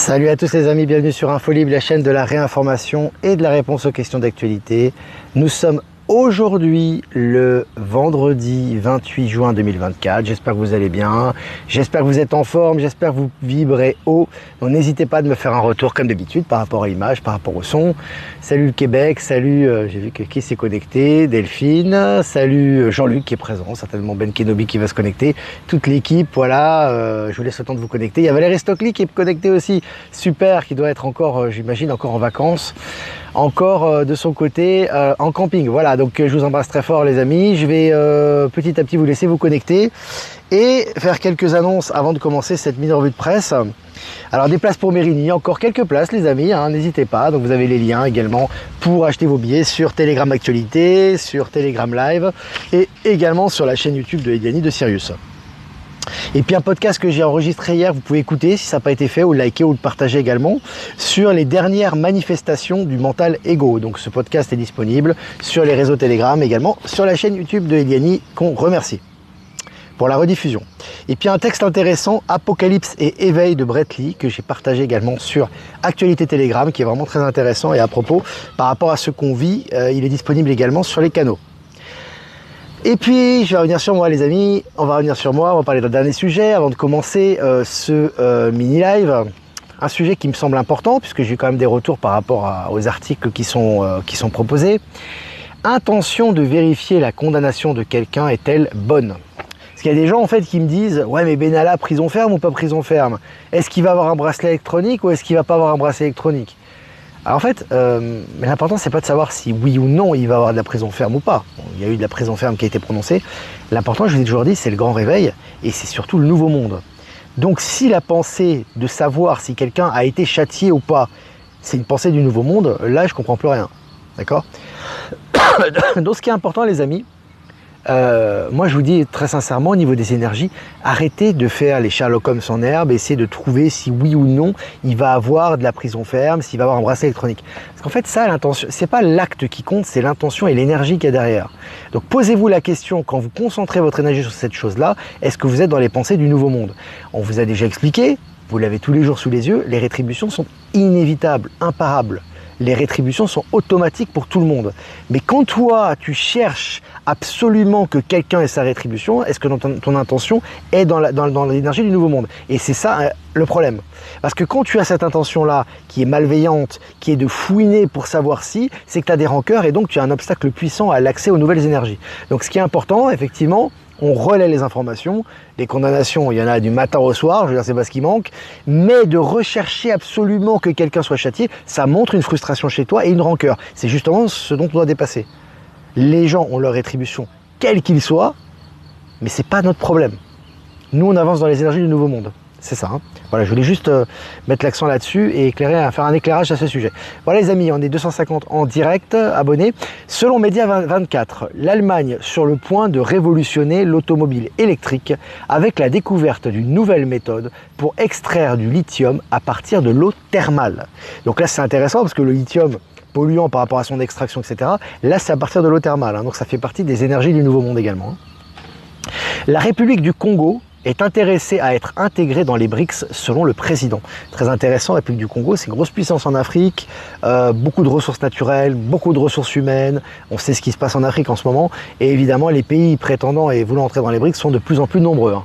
Salut à tous les amis, bienvenue sur InfoLib, la chaîne de la réinformation et de la réponse aux questions d'actualité. Nous sommes aujourd'hui le vendredi 28 juin 2024, j'espère que vous allez bien, j'espère que vous êtes en forme, j'espère que vous vibrez haut. Donc n'hésitez pas de me faire un retour comme d'habitude par rapport à l'image, par rapport au son. Salut le Québec, salut, j'ai vu que qui s'est connecté, Delphine, salut Jean-Luc qui est présent, certainement Ben Kenobi qui va se connecter, toute l'équipe, voilà, je vous laisse le temps de vous connecter. Il y a Valérie Stockley qui est connectée aussi, super, qui doit être encore, j'imagine, encore en vacances. Encore de son côté en camping. Voilà, donc je vous embrasse très fort les amis. Je vais petit à petit vous laisser vous connecter et faire quelques annonces avant de commencer cette mini revue de presse. Alors des places pour Mérigny, il y a encore quelques places les amis, hein, n'hésitez pas. Donc vous avez les liens également pour acheter vos billets sur Telegram Actualité, sur Telegram Live et également sur la chaîne YouTube de Eliani de Sirius. Et puis un podcast que j'ai enregistré hier, vous pouvez écouter si ça n'a pas été fait, ou le liker ou le partager également, sur les dernières manifestations du mental ego. Donc ce podcast est disponible sur les réseaux Telegram, également sur la chaîne YouTube de Eliani, qu'on remercie pour la rediffusion. Et puis un texte intéressant, Apocalypse et éveil de Brett Lee, que j'ai partagé également sur Actualité Telegram, qui est vraiment très intéressant et à propos par rapport à ce qu'on vit, il est disponible également sur les canaux. Et puis, je vais revenir sur moi les amis, on va revenir sur moi, on va parler d'un dernier sujet avant de commencer ce mini-live. Un sujet qui me semble important, puisque j'ai eu quand même des retours par rapport aux articles qui sont proposés. Intention de vérifier la condamnation de quelqu'un est-elle bonne? Parce qu'il y a des gens en fait qui me disent « Ouais mais Benalla, prison ferme ou pas prison ferme? Est-ce qu'il va avoir un bracelet électronique ou est-ce qu'il va pas avoir un bracelet électronique ?» Alors en fait, l'important c'est pas de savoir si oui ou non il va avoir de la prison ferme ou pas. Bon, il y a eu de la prison ferme qui a été prononcée. L'important, je vous ai toujours dit, c'est le grand réveil et c'est surtout le nouveau monde. Donc si la pensée de savoir si quelqu'un a été châtié ou pas, c'est une pensée du nouveau monde, là je comprends plus rien. D'accord? Donc ce qui est important les amis, moi je vous dis très sincèrement au niveau des énergies, arrêtez de faire les Sherlock Holmes en herbe, essayez de trouver si oui ou non il va avoir de la prison ferme, s'il va avoir un bracelet électronique. Parce qu'en fait ça, l'intention, c'est pas l'acte qui compte, c'est l'intention et l'énergie qu'il y a derrière. Donc posez-vous la question quand vous concentrez votre énergie sur cette chose-là, est-ce que vous êtes dans les pensées du nouveau monde? On vous a déjà expliqué, vous l'avez tous les jours sous les yeux, les rétributions sont inévitables, imparables. Les rétributions sont automatiques pour tout le monde. Mais quand toi, tu cherches absolument que quelqu'un ait sa rétribution, est-ce que ton intention est dans l'énergie du nouveau monde? Et c'est ça le problème. Parce que quand tu as cette intention-là, qui est malveillante, qui est de fouiner pour savoir si, c'est que tu as des rancœurs et donc tu as un obstacle puissant à l'accès aux nouvelles énergies. Donc ce qui est important, effectivement, on relaie les informations, les condamnations, il y en a du matin au soir, je veux dire c'est pas ce qui manque, mais de rechercher absolument que quelqu'un soit châtié, ça montre une frustration chez toi et une rancœur. C'est justement ce dont on doit dépasser. Les gens ont leur rétribution, quel qu'il soit, mais c'est pas notre problème. Nous on avance dans les énergies du nouveau monde. C'est ça. Hein. Voilà, je voulais juste mettre l'accent là-dessus et faire un éclairage à ce sujet. Voilà les amis, on est 250 en direct, abonnés. Selon Média 24, l'Allemagne sur le point de révolutionner l'automobile électrique avec la découverte d'une nouvelle méthode pour extraire du lithium à partir de l'eau thermale. Donc là c'est intéressant parce que le lithium polluant par rapport à son extraction, etc. Là c'est à partir de l'eau thermale, hein, donc ça fait partie des énergies du nouveau monde également. Hein. La République du Congo est intéressé à être intégré dans les BRICS selon le président. Très intéressant, la République du Congo, c'est une grosse puissance en Afrique, beaucoup de ressources naturelles, beaucoup de ressources humaines, on sait ce qui se passe en Afrique en ce moment, et évidemment les pays prétendant et voulant entrer dans les BRICS sont de plus en plus nombreux. Hein.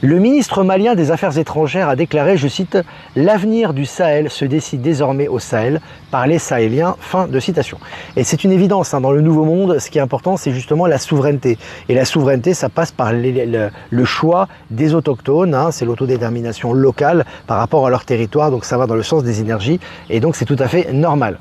Le ministre malien des Affaires étrangères a déclaré, je cite, « L'avenir du Sahel se décide désormais au Sahel par les Sahéliens ». Fin de citation. Et c'est une évidence, hein, dans le nouveau monde, ce qui est important, c'est justement la souveraineté. Et la souveraineté, ça passe par le choix des autochtones, hein, c'est l'autodétermination locale par rapport à leur territoire, donc ça va dans le sens des énergies, et donc c'est tout à fait normal.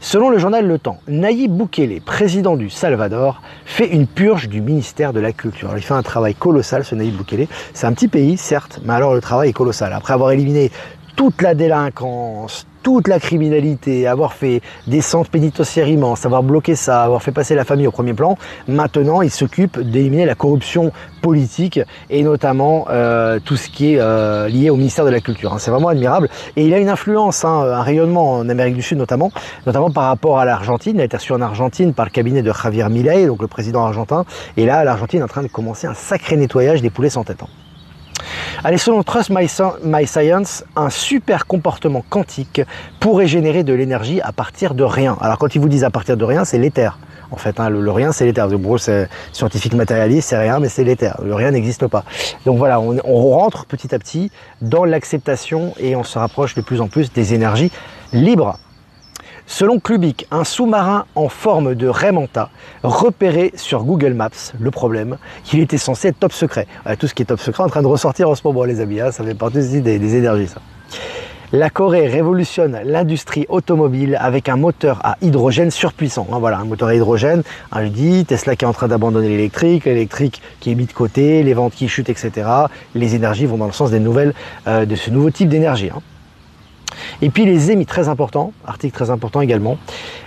Selon le journal Le Temps, Nayib Bukele, président du Salvador, fait une purge du ministère de la Culture. Alors, il fait un travail colossal, ce Nayib Bukele. C'est un petit pays, certes, mais alors le travail est colossal. Après avoir éliminé toute la délinquance, toute la criminalité, avoir fait des centres pénitentiaires immenses, avoir bloqué ça, avoir fait passer la famille au premier plan, maintenant il s'occupe d'éliminer la corruption politique et notamment tout ce qui est lié au ministère de la Culture. Hein. C'est vraiment admirable et il a une influence, hein, un rayonnement en Amérique du Sud notamment par rapport à l'Argentine. Il a été reçu en Argentine par le cabinet de Javier Milei, donc le président argentin, et là l'Argentine est en train de commencer un sacré nettoyage des poulets sans tête. Hein. Allez, selon Trust My Science, un super comportement quantique pourrait générer de l'énergie à partir de rien. Alors quand ils vous disent à partir de rien, c'est l'éther. En fait, hein, le rien, c'est l'éther. Gros, c'est scientifique matérialiste, c'est rien, mais c'est l'éther. Le rien n'existe pas. Donc voilà, on rentre petit à petit dans l'acceptation et on se rapproche de plus en plus des énergies libres. Selon Clubic, un sous-marin en forme de raie manta repéré sur Google Maps, le problème, qu'il était censé être top secret. Tout ce qui est top secret est en train de ressortir en ce moment, les amis, hein, ça fait partie aussi des énergies, ça. La Corée révolutionne l'industrie automobile avec un moteur à hydrogène surpuissant. Voilà, un moteur à hydrogène, je dis, Tesla qui est en train d'abandonner l'électrique qui est mis de côté, les ventes qui chutent, etc. Les énergies vont dans le sens des nouvelles, de ce nouveau type d'énergie. Et puis les Émis, très important, article très important également,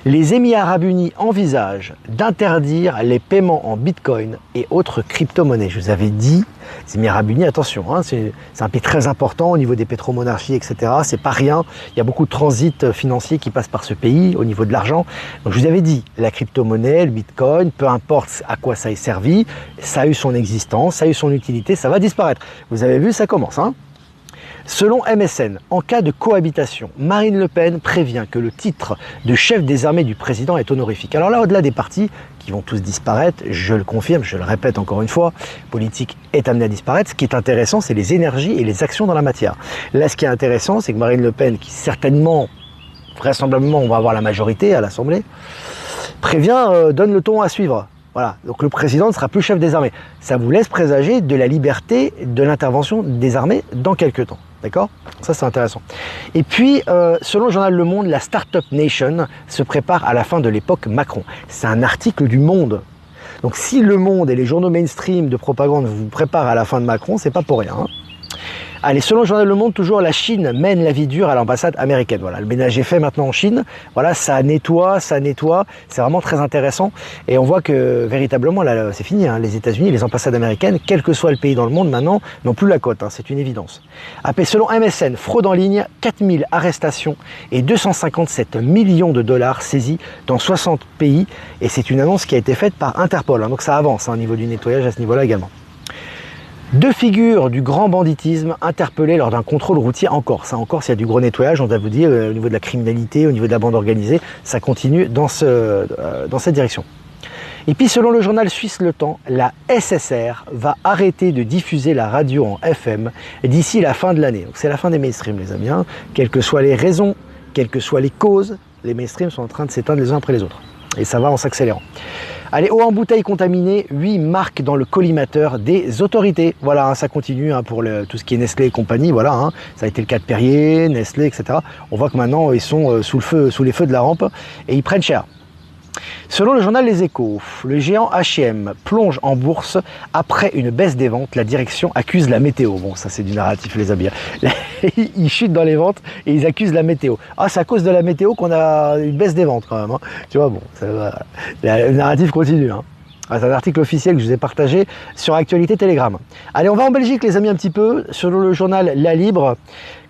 les Émirats Arabes Unis envisagent d'interdire les paiements en Bitcoin et autres crypto-monnaies. Je vous avais dit, les Émirats Arabes Unis, attention, hein, c'est un pays très important au niveau des pétromonarchies, etc. C'est pas rien, il y a beaucoup de transit financier qui passe par ce pays au niveau de l'argent. Donc je vous avais dit, la crypto-monnaie, le Bitcoin, peu importe à quoi ça ait servi, ça a eu son existence, ça a eu son utilité, ça va disparaître. Vous avez vu, ça commence, hein. Selon MSN, en cas de cohabitation, Marine Le Pen prévient que le titre de chef des armées du président est honorifique. Alors là, au-delà des partis qui vont tous disparaître, je le confirme, je le répète encore une fois, politique est amenée à disparaître. Ce qui est intéressant, c'est les énergies et les actions dans la matière. Là, ce qui est intéressant, c'est que Marine Le Pen, qui certainement, vraisemblablement, on va avoir la majorité à l'Assemblée, prévient, donne le ton à suivre. Voilà, donc le président ne sera plus chef des armées. Ça vous laisse présager de la liberté de l'intervention des armées dans quelques temps. D'accord? Ça, c'est intéressant. Et puis, selon le journal Le Monde, la Startup Nation se prépare à la fin de l'époque Macron. C'est un article du Monde. Donc, si Le Monde et les journaux mainstream de propagande vous préparent à la fin de Macron, c'est pas pour rien, hein. Allez, selon le journal Le Monde, toujours la Chine mène la vie dure à l'ambassade américaine. Voilà, le ménage est fait maintenant en Chine. Voilà, ça nettoie. C'est vraiment très intéressant. Et on voit que véritablement, là, c'est fini. Hein, les États-Unis, les ambassades américaines, quel que soit le pays dans le monde maintenant, n'ont plus la cote. Hein, c'est une évidence. Après, selon MSN, fraude en ligne, 4000 arrestations et 257 millions de dollars saisis dans 60 pays. Et c'est une annonce qui a été faite par Interpol. Hein, donc ça avance au niveau du nettoyage à ce niveau-là également. Deux figures du grand banditisme interpellées lors d'un contrôle routier en Corse. En Corse, il y a du gros nettoyage, on doit vous dire, au niveau de la criminalité, au niveau de la bande organisée, ça continue dans cette direction. Et puis, selon le journal suisse Le Temps, la SSR va arrêter de diffuser la radio en FM d'ici la fin de l'année. Donc, c'est la fin des mainstreams, les amis. Hein. Quelles que soient les raisons, quelles que soient les causes, les mainstreams sont en train de s'éteindre les uns après les autres. Et ça va en s'accélérant. Allez, eau en bouteille contaminée, 8 marques dans le collimateur des autorités. Voilà, hein, ça continue hein, pour tout ce qui est Nestlé et compagnie. Voilà, hein, ça a été le cas de Perrier, Nestlé, etc. On voit que maintenant, ils sont sous les feux de la rampe et ils prennent cher. Selon le journal Les Échos, le géant H&M plonge en bourse après une baisse des ventes. La direction accuse la météo. Bon, ça c'est du narratif, les amis. Ils chutent dans les ventes et ils accusent la météo. Ah, c'est à cause de la météo qu'on a une baisse des ventes quand même. Hein. Tu vois, bon, le narratif continue. Hein. C'est un article officiel que je vous ai partagé sur Actualité Telegram. Allez, on va en Belgique, les amis, un petit peu. Selon le journal La Libre,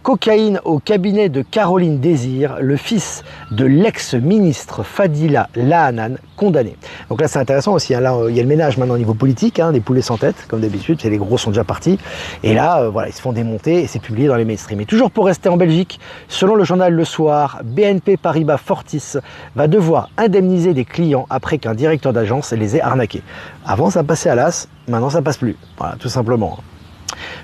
cocaïne au cabinet de Caroline Désir, le fils de l'ex-ministre Fadila Lahanan, condamné. Donc là, c'est intéressant aussi. Hein, là, il y a le ménage maintenant au niveau politique, hein, des poulets sans tête, comme d'habitude. Les gros sont déjà partis. Et là, voilà, ils se font démonter et c'est publié dans les mainstreams. Et toujours pour rester en Belgique, selon le journal Le Soir, BNP Paribas Fortis va devoir indemniser des clients après qu'un directeur d'agence les ait arnaqués. Avant, ça passait à l'as. Maintenant, ça passe plus. Voilà, tout simplement.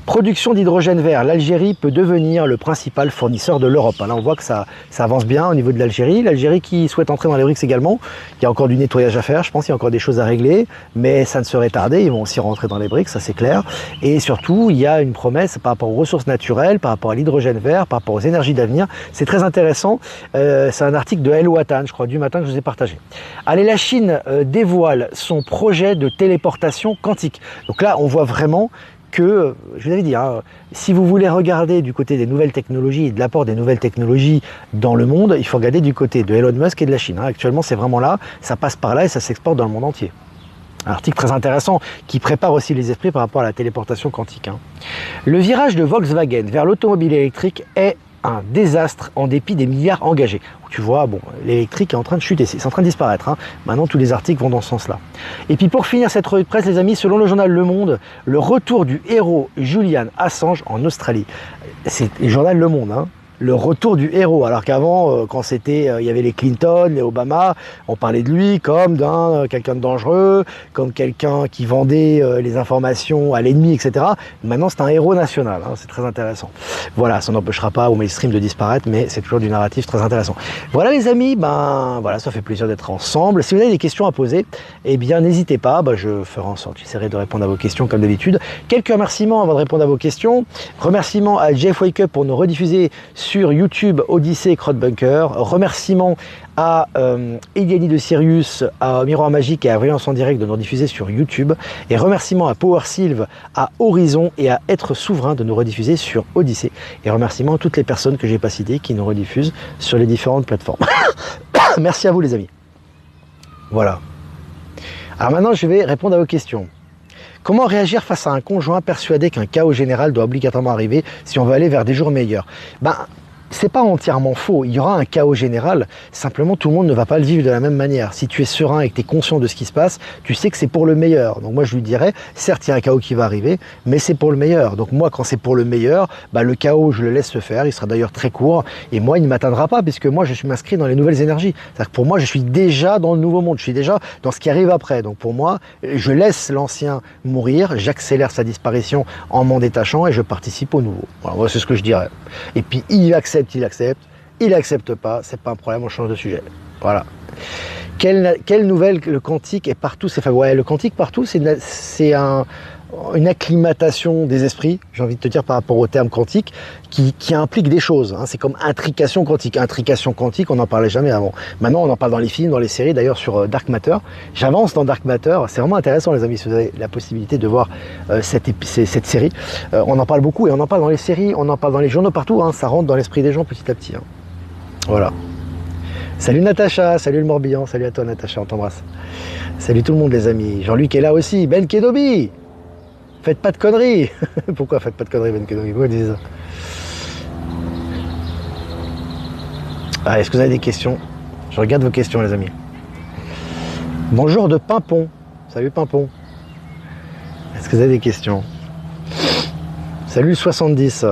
Production d'hydrogène vert, l'Algérie peut devenir le principal fournisseur de l'Europe. Là, on voit que ça avance bien au niveau de l'Algérie. L'Algérie qui souhaite entrer dans les BRICS également. Il y a encore du nettoyage à faire, je pense qu'il y a encore des choses à régler, mais ça ne serait tardé. Ils vont aussi rentrer dans les BRICS, ça c'est clair. Et surtout, il y a une promesse par rapport aux ressources naturelles, par rapport à l'hydrogène vert, par rapport aux énergies d'avenir. C'est très intéressant. C'est un article de El Watan, je crois, du matin que je vous ai partagé. Allez, la Chine dévoile son projet de téléportation quantique. Donc là, on voit vraiment que, je vous avais dit, hein, si vous voulez regarder du côté des nouvelles technologies et de l'apport des nouvelles technologies dans le monde, il faut regarder du côté de Elon Musk et de la Chine. Hein. Actuellement, c'est vraiment là, ça passe par là et ça s'exporte dans le monde entier. Un article très intéressant qui prépare aussi les esprits par rapport à la téléportation quantique. Hein. Le virage de Volkswagen vers l'automobile électrique est un désastre en dépit des milliards engagés. Tu vois, bon, l'électrique est en train de chuter, c'est en train de disparaître. Hein. Maintenant, tous les articles vont dans ce sens-là. Et puis pour finir cette revue de presse, les amis, selon le journal Le Monde, le retour du héros Julian Assange en Australie. C'est le journal Le Monde, hein. Le retour du héros, alors qu'avant, quand c'était, il y avait les Clinton, les Obama, on parlait de lui comme d'un quelqu'un de dangereux, comme quelqu'un qui vendait les informations à l'ennemi, etc. Maintenant, c'est un héros national, hein, c'est très intéressant. Voilà, ça n'empêchera pas au mainstream de disparaître, mais c'est toujours du narratif très intéressant. Voilà les amis, ben voilà, ça fait plaisir d'être ensemble. Si vous avez des questions à poser, eh bien n'hésitez pas, je ferai en sorte, j'essaierai de répondre à vos questions comme d'habitude. Quelques remerciements avant de répondre à vos questions. Remerciements à Jeff Wake Up pour nous rediffuser sur YouTube, Odyssée et Crowdbunker. Remerciements à Eliani de Sirius, à Miroir Magique et à Voyance en Direct de nous rediffuser sur YouTube. Et remerciements à Power Sylve, à Horizon et à Être Souverain de nous rediffuser sur Odyssée. Et remerciements à toutes les personnes que j'ai pas citées qui nous rediffusent sur les différentes plateformes. Merci à vous les amis. Voilà. Alors maintenant je vais répondre à vos questions. Comment réagir face à un conjoint persuadé qu'un chaos général doit obligatoirement arriver si on veut aller vers des jours meilleurs? C'est pas entièrement faux, il y aura un chaos général, simplement tout le monde ne va pas le vivre de la même manière. Si tu es serein et que tu es conscient de ce qui se passe, tu sais que c'est pour le meilleur. Donc moi je lui dirais, certes il y a un chaos qui va arriver, mais c'est pour le meilleur. Donc moi quand c'est pour le meilleur, le chaos je le laisse se faire, il sera d'ailleurs très court, et moi il ne m'atteindra pas, puisque moi je suis inscrit dans les nouvelles énergies. C'est-à-dire que pour moi je suis déjà dans le nouveau monde, je suis déjà dans ce qui arrive après. Donc pour moi, je laisse l'ancien mourir, j'accélère sa disparition en m'en détachant et je participe au nouveau. Voilà, c'est ce que je dirais. Et puis il accepte, il accepte pas, c'est pas un problème, on change de sujet. Voilà. Quelle nouvelle, le quantique est partout, c'est ouais, le quantique partout, c'est une acclimatation des esprits, j'ai envie de te dire par rapport au terme quantique, qui implique des choses. Hein. C'est comme intrication quantique. Intrication quantique, on n'en parlait jamais avant. Maintenant, on en parle dans les films, dans les séries, d'ailleurs sur Dark Matter. J'avance dans Dark Matter, c'est vraiment intéressant les amis, si vous avez la possibilité de voir cette série. On en parle beaucoup et on en parle dans les séries, on en parle dans les journaux partout, hein. Ça rentre dans l'esprit des gens petit à petit. Hein. Voilà. Salut Natacha, salut le Morbihan, salut à toi Natacha, on t'embrasse. Salut tout le monde les amis. Jean-Luc est là aussi, Ben Kedobi. Faites pas de conneries. Pourquoi faites pas de conneries Ben Kedobi? Pourquoi disent ça? Ah, est-ce que vous avez des questions? Je regarde vos questions les amis. Bonjour de Pimpon. Salut Pimpon. Est-ce que vous avez des questions? Salut le 70.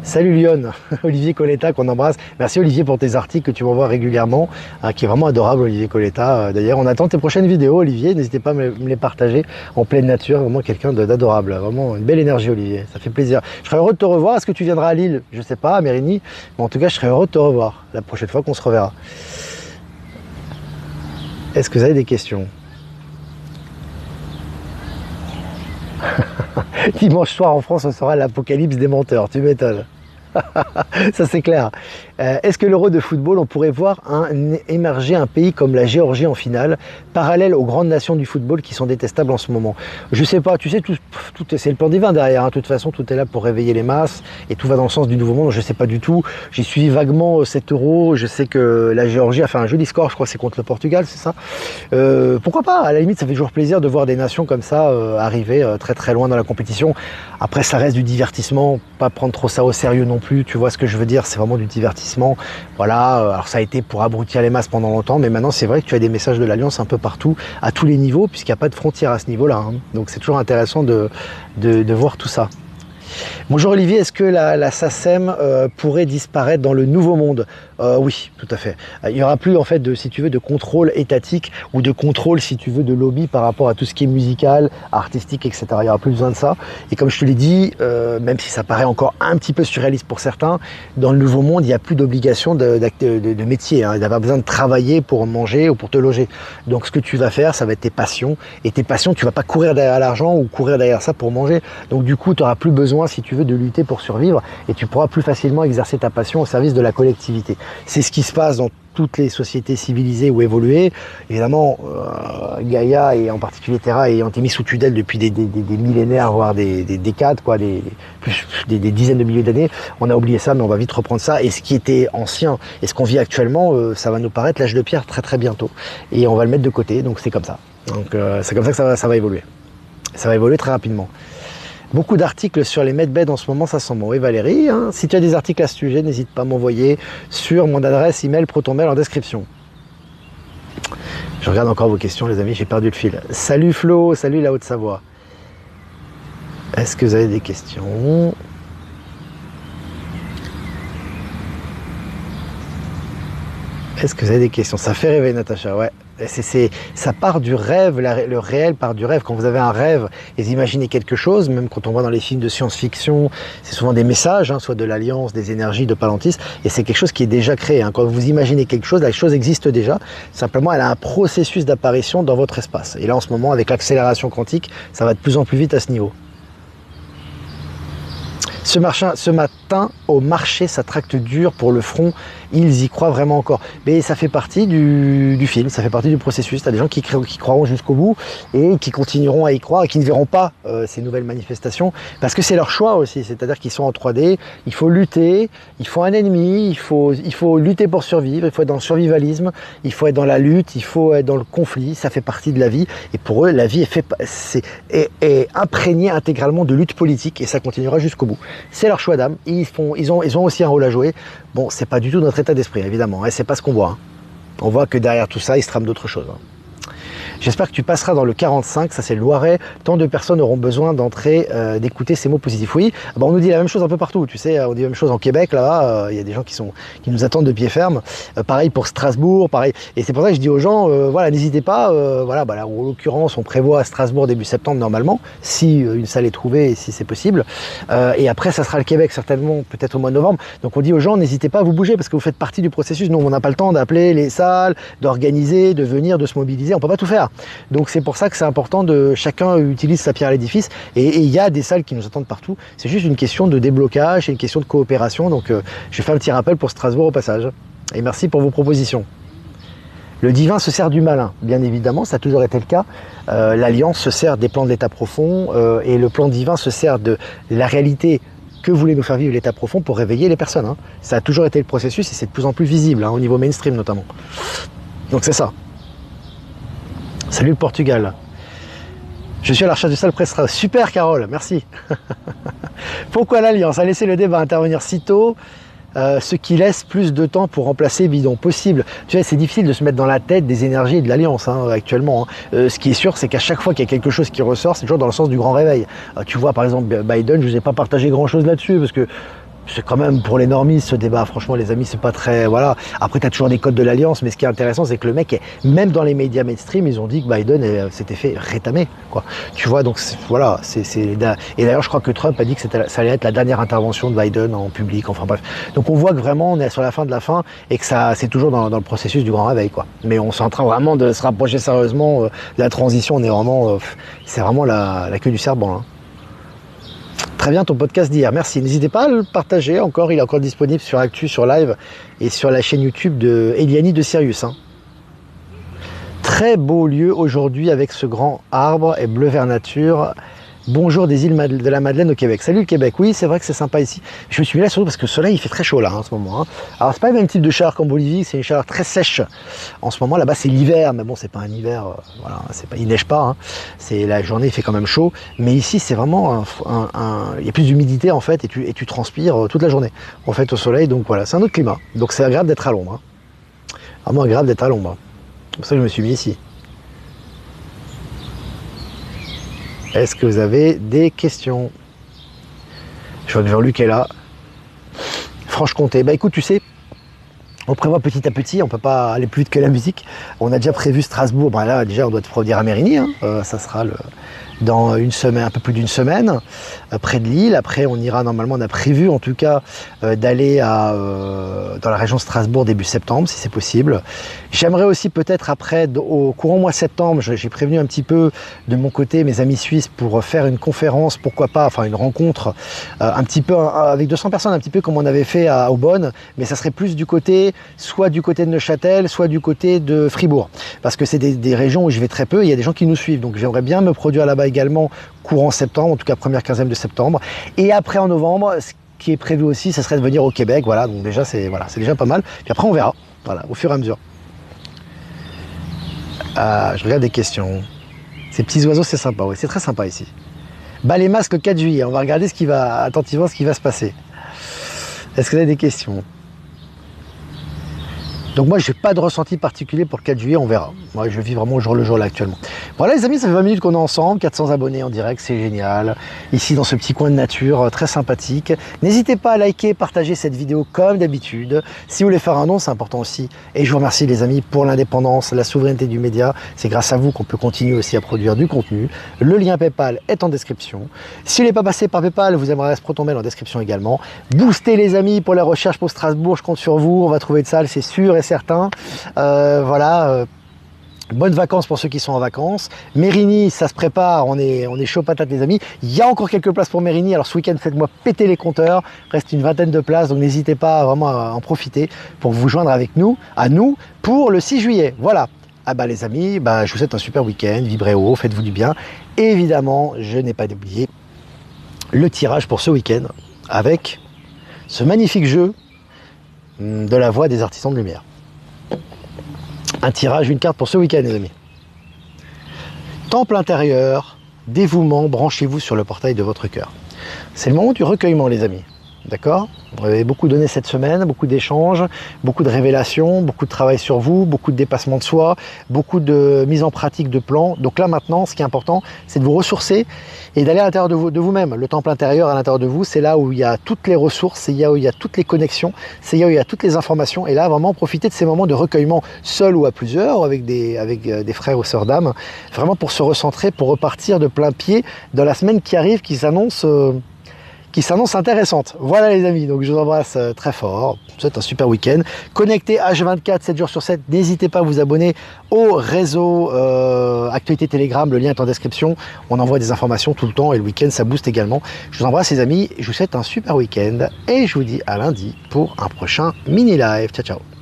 Salut Lyon, Olivier Coletta qu'on embrasse. Merci Olivier pour tes articles que tu m'envoies régulièrement, qui est vraiment adorable Olivier Coletta. D'ailleurs on attend tes prochaines vidéos Olivier, n'hésitez pas à me les partager en pleine nature, vraiment quelqu'un d'adorable, vraiment une belle énergie Olivier, ça fait plaisir. Je serais heureux de te revoir, est-ce que tu viendras à Lille? Je sais pas, à Mérigny, mais en tout cas je serais heureux de te revoir la prochaine fois qu'on se reverra. Est-ce que vous avez des questions? Dimanche soir en France, on sera l'apocalypse des menteurs, tu m'étonnes. Ça c'est clair. Est-ce que l'Euro de football, on pourrait voir émerger un pays comme la Géorgie en finale, parallèle aux grandes nations du football qui sont détestables en ce moment? Je sais pas, tu sais, tout c'est le plan divin derrière. Hein. De toute façon, tout est là pour réveiller les masses et tout va dans le sens du nouveau monde. Je sais pas du tout. J'ai suivi vaguement cet Euro. Je sais que la Géorgie a fait un joli score. Je crois que c'est contre le Portugal, c'est ça. Pourquoi pas? À la limite, ça fait toujours plaisir de voir des nations comme ça arriver très très loin dans la compétition. Après, ça reste du divertissement. Pas prendre trop ça au sérieux non plus. Tu vois ce que je veux dire? C'est vraiment du divertissement. Voilà, alors ça a été pour abrutir les masses pendant longtemps, mais maintenant c'est vrai que tu as des messages de l'Alliance un peu partout, à tous les niveaux, puisqu'il n'y a pas de frontières à ce niveau-là. Hein. Donc c'est toujours intéressant de voir tout ça. Bonjour Olivier, est-ce que la SACEM pourrait disparaître dans le nouveau monde? Oui, tout à fait. Il n'y aura plus en fait si tu veux, de contrôle étatique ou de contrôle, si tu veux, de lobby par rapport à tout ce qui est musical, artistique, etc. Il n'y aura plus besoin de ça. Et comme je te l'ai dit, même si ça paraît encore un petit peu surréaliste pour certains, dans le nouveau monde, il n'y a plus d'obligation de métier, hein, d'avoir besoin de travailler pour manger ou pour te loger. Donc ce que tu vas faire, ça va être tes passions. Et tes passions, tu ne vas pas courir derrière l'argent ou courir derrière ça pour manger. Donc du coup, tu n'auras plus besoin, si tu veux, de lutter pour survivre et tu pourras plus facilement exercer ta passion au service de la collectivité. C'est ce qui se passe dans toutes les sociétés civilisées ou évoluées. Évidemment, Gaïa et en particulier Terra ayant été mis sous tutelle depuis des millénaires, voire des décades, quoi, des dizaines de milliers d'années, on a oublié ça, mais on va vite reprendre ça. Et ce qui était ancien et ce qu'on vit actuellement, ça va nous paraître l'âge de pierre très très bientôt. Et on va le mettre de côté, donc c'est comme ça. Donc c'est comme ça que ça va évoluer. Ça va évoluer très rapidement. Beaucoup d'articles sur les medbeds en ce moment, ça sent bon. Oui Valérie, hein, si tu as des articles à ce sujet, n'hésite pas à m'envoyer sur mon adresse email protonmail en description. Je regarde encore vos questions les amis, j'ai perdu le fil. Salut Flo, salut la Haute-Savoie. Est-ce que vous avez des questions ? Est-ce que vous avez des questions? Ça fait rêver Natacha, ouais. Ça part du rêve, le réel part du rêve. Quand vous avez un rêve et vous imaginez quelque chose, même quand on voit dans les films de science-fiction, c'est souvent des messages, hein, soit de l'Alliance, des énergies, de Palantis, et c'est quelque chose qui est déjà créé. Hein. Quand vous imaginez quelque chose, la chose existe déjà, simplement elle a un processus d'apparition dans votre espace. Et là en ce moment, avec l'accélération quantique, ça va de plus en plus vite à ce niveau. Ce matin, au marché, ça tracte dur pour le front. Ils y croient vraiment encore. Mais ça fait partie du film, ça fait partie du processus. Tu as des gens qui croiront jusqu'au bout et qui continueront à y croire et qui ne verront pas ces nouvelles manifestations parce que c'est leur choix aussi. C'est-à-dire qu'ils sont en 3D, il faut lutter, il faut un ennemi, il faut lutter pour survivre, il faut être dans le survivalisme, il faut être dans la lutte, il faut être dans le conflit. Ça fait partie de la vie. Et pour eux, la vie est imprégnée intégralement de lutte politique et ça continuera jusqu'au bout. C'est leur choix d'âme. Ils ont aussi un rôle à jouer. Bon, c'est pas du tout notre état d'esprit, évidemment. C'est pas ce qu'on voit. Hein. On voit que derrière tout ça, il se trame d'autres choses. Hein. J'espère que tu passeras dans le 45, ça c'est le Loiret. Tant de personnes auront besoin d'entrer, d'écouter ces mots positifs. Oui, on nous dit la même chose un peu partout. Tu sais, on dit la même chose en Québec, là, il y a des gens qui nous attendent de pied ferme. Pareil pour Strasbourg, pareil. Et c'est pour ça que je dis aux gens, voilà, n'hésitez pas. Voilà, là, en l'occurrence, on prévoit à Strasbourg début septembre normalement, si une salle est trouvée et si c'est possible. Et après, ça sera le Québec certainement, peut-être au mois de novembre. Donc on dit aux gens, n'hésitez pas à vous bouger parce que vous faites partie du processus. Nous, on n'a pas le temps d'appeler les salles, d'organiser, de venir, de se mobiliser. On peut pas tout faire. Donc c'est pour ça que c'est important de chacun utilise sa pierre à l'édifice et il y a des salles qui nous attendent partout. C'est juste une question de déblocage, c'est une question de coopération. Donc je fais un petit rappel pour Strasbourg au passage. Et merci pour vos propositions. Le divin se sert du malin, bien évidemment, ça a toujours été le cas. L'Alliance se sert des plans de l'état profond et le plan divin se sert de la réalité que voulait nous faire vivre l'état profond pour réveiller les personnes. Hein. Ça a toujours été le processus et c'est de plus en plus visible, hein, au niveau mainstream notamment. Donc c'est ça. Salut le Portugal. Je suis à la recherche de salle prestera. Super Carole, merci. Pourquoi l'Alliance a laissé le débat intervenir si tôt, ce qui laisse plus de temps pour remplacer bidon possible. Tu vois, c'est difficile de se mettre dans la tête des énergies de l'Alliance hein, actuellement. Hein. Ce qui est sûr, c'est qu'à chaque fois qu'il y a quelque chose qui ressort, c'est toujours dans le sens du grand réveil. Tu vois, par exemple, Biden, je ne vous ai pas partagé grand-chose là-dessus parce que c'est quand même pour les normistes ce débat, franchement les amis, c'est pas très... Voilà. Après tu as toujours des codes de l'Alliance, mais ce qui est intéressant c'est que le mec, même dans les médias mainstream, ils ont dit que Biden s'était fait rétamer. Quoi. Tu vois, donc voilà. Et d'ailleurs je crois que Trump a dit que ça allait être la dernière intervention de Biden en public, enfin bref. Donc on voit que vraiment on est sur la fin de la fin et que c'est toujours dans le processus du grand réveil. Quoi. Mais on est en train vraiment de se rapprocher sérieusement de la transition, on est vraiment... c'est vraiment la queue du serpent. Hein. Très bien ton podcast d'hier, merci. N'hésitez pas à le partager encore, il est encore disponible sur Actu, sur Live et sur la chaîne YouTube de Eliani de Sirius. Hein. Très beau lieu aujourd'hui avec ce grand arbre et bleu vert nature. Bonjour des îles de la Madeleine au Québec. Salut le Québec, oui c'est vrai que c'est sympa ici. Je me suis mis là surtout parce que le soleil il fait très chaud là en ce moment. Hein. Alors c'est pas le même type de chaleur qu'en Bolivie, c'est une chaleur très sèche. En ce moment là-bas c'est l'hiver, mais bon c'est pas un hiver, voilà, il neige pas. Hein. C'est la journée il fait quand même chaud, mais ici c'est vraiment il y a plus d'humidité en fait et tu transpires toute la journée en fait au soleil, donc voilà c'est un autre climat. Donc c'est agréable d'être à l'ombre. Hein. Vraiment agréable d'être à l'ombre. C'est pour ça que je me suis mis ici. Est-ce que vous avez des questions? Je vois que Jean-Luc est là. Franche-Comté. Bah écoute, tu sais, on prévoit petit à petit, on peut pas aller plus vite que la musique. On a déjà prévu Strasbourg. Bah là, déjà, on doit te produire à Mérigny. Hein. Ça sera dans une semaine, un peu plus d'une semaine, près de Lille. Après, on ira normalement, on a prévu en tout cas d'aller dans la région de Strasbourg début septembre, si c'est possible. J'aimerais aussi peut-être après, au courant mois septembre, j'ai prévenu un petit peu de mon côté mes amis suisses pour faire une conférence, pourquoi pas, enfin une rencontre, un petit peu avec 200 personnes, un petit peu comme on avait fait à Aubonne, mais ça serait plus du côté, soit du côté de Neuchâtel, soit du côté de Fribourg, parce que c'est des régions où je vais très peu, et il y a des gens qui nous suivent, donc j'aimerais bien me produire là-bas également courant septembre, en tout cas première quinzaine de septembre, et après en novembre, ce qui est prévu aussi, ça serait de venir au Québec, voilà, donc déjà c'est déjà pas mal, puis après on verra, voilà, au fur et à mesure. Je regarde des questions. Ces petits oiseaux, c'est sympa, oui, c'est très sympa ici. Bah, les masques le 4 juillet, on va regarder attentivement ce qui va se passer. Est-ce que vous avez des questions? Donc moi, je n'ai pas de ressenti particulier pour le 4 juillet, on verra. Moi, je vis vraiment au jour le jour là actuellement. Voilà les amis, ça fait 20 minutes qu'on est ensemble, 400 abonnés en direct, c'est génial. Ici, dans ce petit coin de nature, très sympathique. N'hésitez pas à liker, partager cette vidéo comme d'habitude. Si vous voulez faire un don, c'est important aussi. Et je vous remercie les amis pour l'indépendance, la souveraineté du média. C'est grâce à vous qu'on peut continuer aussi à produire du contenu. Le lien PayPal est en description. Si vous n'êtes pas passé par PayPal, vous aimerez Protonmail en description également. Boostez les amis pour la recherche pour Strasbourg, je compte sur vous. On va trouver de salle, c'est sûr et certain. Voilà. Bonnes vacances pour ceux qui sont en vacances. Mérigny, ça se prépare, on est chaud patate les amis. Il y a encore quelques places pour Mérigny, alors ce week-end faites-moi péter les compteurs. Reste une vingtaine de places, donc n'hésitez pas vraiment à en profiter pour vous joindre avec nous, pour le 6 juillet. Voilà. Ah bah les amis, je vous souhaite un super week-end, vibrez haut, faites-vous du bien. Et évidemment, je n'ai pas oublié le tirage pour ce week-end avec ce magnifique jeu de la voix des artisans de lumière. Un tirage, une carte pour ce week-end les amis. Temple intérieur, dévouement, branchez-vous sur le portail de votre cœur. C'est le moment du recueillement les amis, d'accord? Vous avez beaucoup donné cette semaine, beaucoup d'échanges, beaucoup de révélations, beaucoup de travail sur vous, beaucoup de dépassement de soi, beaucoup de mise en pratique de plans. Donc là maintenant, ce qui est important, c'est de vous ressourcer et d'aller à l'intérieur de vous-même. Le temple intérieur à l'intérieur de vous, c'est là où il y a toutes les ressources, c'est là où il y a toutes les connexions, c'est là où il y a toutes les informations. Et là, vraiment profiter de ces moments de recueillement, seul ou à plusieurs, avec des frères ou sœurs d'âme, vraiment pour se recentrer, pour repartir de plein pied dans la semaine qui arrive, qui s'annonce intéressante. Voilà les amis, donc je vous embrasse très fort. Je vous souhaite un super week-end. Connecté H24, 7 jours sur 7. N'hésitez pas à vous abonner au réseau Actualité Telegram. Le lien est en description. On envoie des informations tout le temps et le week-end, ça booste également. Je vous embrasse les amis. Je vous souhaite un super week-end et je vous dis à lundi pour un prochain mini live. Ciao, ciao.